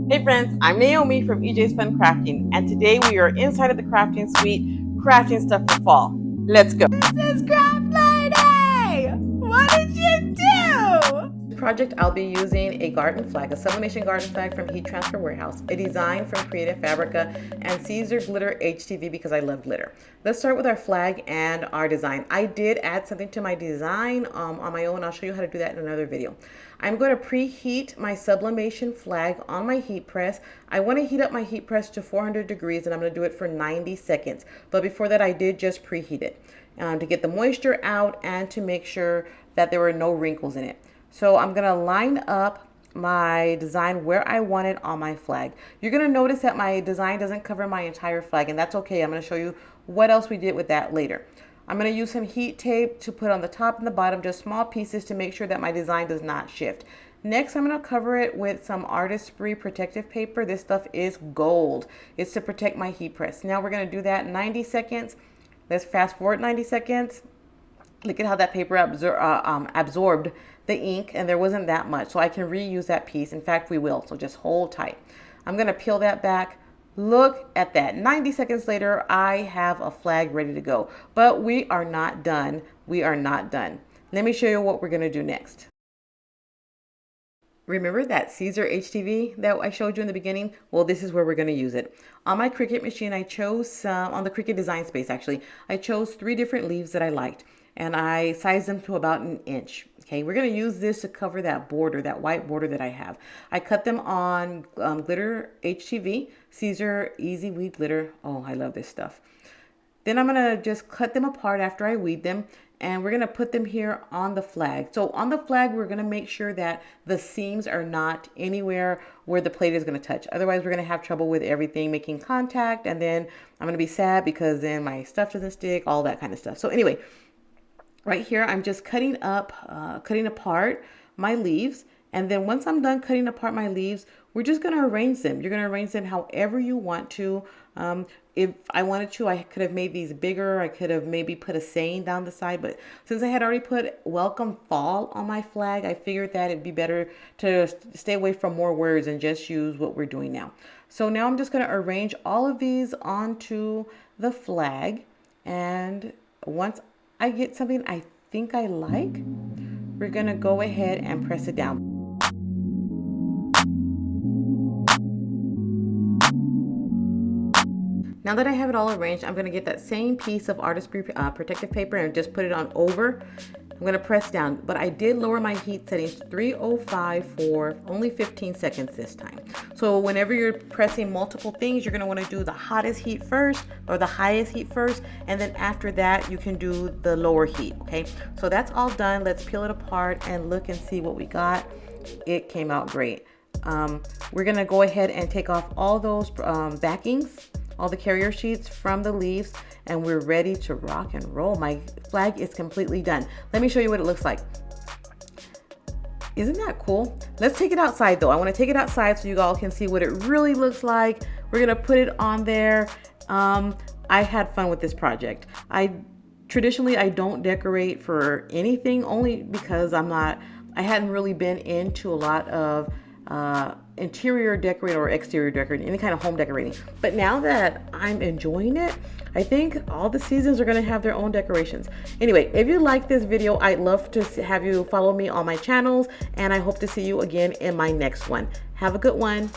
Hey friends, I'm Naomi from EJ's Fun Crafting, and today we are inside of the crafting suite, crafting stuff for fall. Let's go. This is Craft Lady! What did you do? Project, I'll be using a garden flag, a sublimation garden flag from Heat Transfer Warehouse, a design from Creative Fabrica, and Caesar Glitter HTV because I love glitter. Let's start with our flag and our design. I did add something to my design on my own. I'll show you how to do that in another video. I'm going to preheat my sublimation flag on my heat press. I want to heat up my heat press to 400 degrees and I'm going to do it for 90 seconds. But before that, I did just preheat it to get the moisture out and to make sure that there were no wrinkles in it. So I'm going to line up my design where I want it on my flag. You're going to notice that my design doesn't cover my entire flag, and that's okay. I'm going to show you what else we did with that later. I'm going to use some heat tape to put on the top and the bottom, just small pieces to make sure that my design does not shift. Next, I'm going to cover it with some Artistry protective paper. This stuff is gold. It's to protect my heat press. Now we're going to do that 90 seconds. Let's fast forward 90 seconds. Look at how that paper absorbed the ink, and there wasn't that much, so I can reuse that piece. In fact, we will, so just hold tight. I'm going to peel that back. Look at that. 90 seconds later, I have a flag ready to go. But we are not done. We are not done. Let me show you what we're going to do next. Remember that Caesar HTV that I showed you in the beginning? Well, this is where we're going to use it. On my Cricut machine, I chose, on the Cricut Design Space actually, I chose 3 different leaves that I liked. And I sized them to about 1 inch. Okay, we're going to use this to cover that border, that white border that I have. I cut them on glitter HTV, Caesar Easy Weed Glitter. Oh, I love this stuff. Then I'm going to just cut them apart after I weed them, and we're going to put them here on the flag. So on the flag, we're going to make sure that the seams are not anywhere where the plate is going to touch. Otherwise, we're going to have trouble with everything making contact, and then I'm going to be sad because then my stuff doesn't stick, all that kind of stuff. So anyway, right here, I'm just cutting apart my leaves. And then once I'm done cutting apart my leaves, we're just going to arrange them. You're going to arrange them however you want to. If I wanted to, I could have made these bigger. I could have maybe put a saying down the side. But since I had already put Welcome Fall on my flag, I figured that it'd be better to stay away from more words and just use what we're doing now. So now I'm just going to arrange all of these onto the flag. And once I get something I think I like, we're going to go ahead and press it down. Now that I have it all arranged, I'm going to get that same piece of Artistry protective paper and just put it on over. I'm going to press down, but I did lower my heat settings to 305 for only 15 seconds this time. So whenever you're pressing multiple things, you're going to want to do the hottest heat first or the highest heat first, and then after that you can do the lower heat. Okay, so that's all done. Let's peel it apart and look and see what we got. It came out great. We're going to go ahead and take off all those backings, all the carrier sheets from the leaves, and we're ready to rock and roll. My flag is completely done. Let me show you what it looks like. Isn't that cool? Let's take it outside though. I want to take it outside so you all can see what it really looks like. We're gonna put it on there. I had fun with this project. Traditionally I don't decorate for anything, only because I hadn't really been into a lot of interior decorating or exterior decorating, any kind of home decorating. But now that I'm enjoying it, I think all the seasons are going to have their own decorations. Anyway, if you like this video, I'd love to have you follow me on my channels, and I hope to see you again in my next one. Have a good one.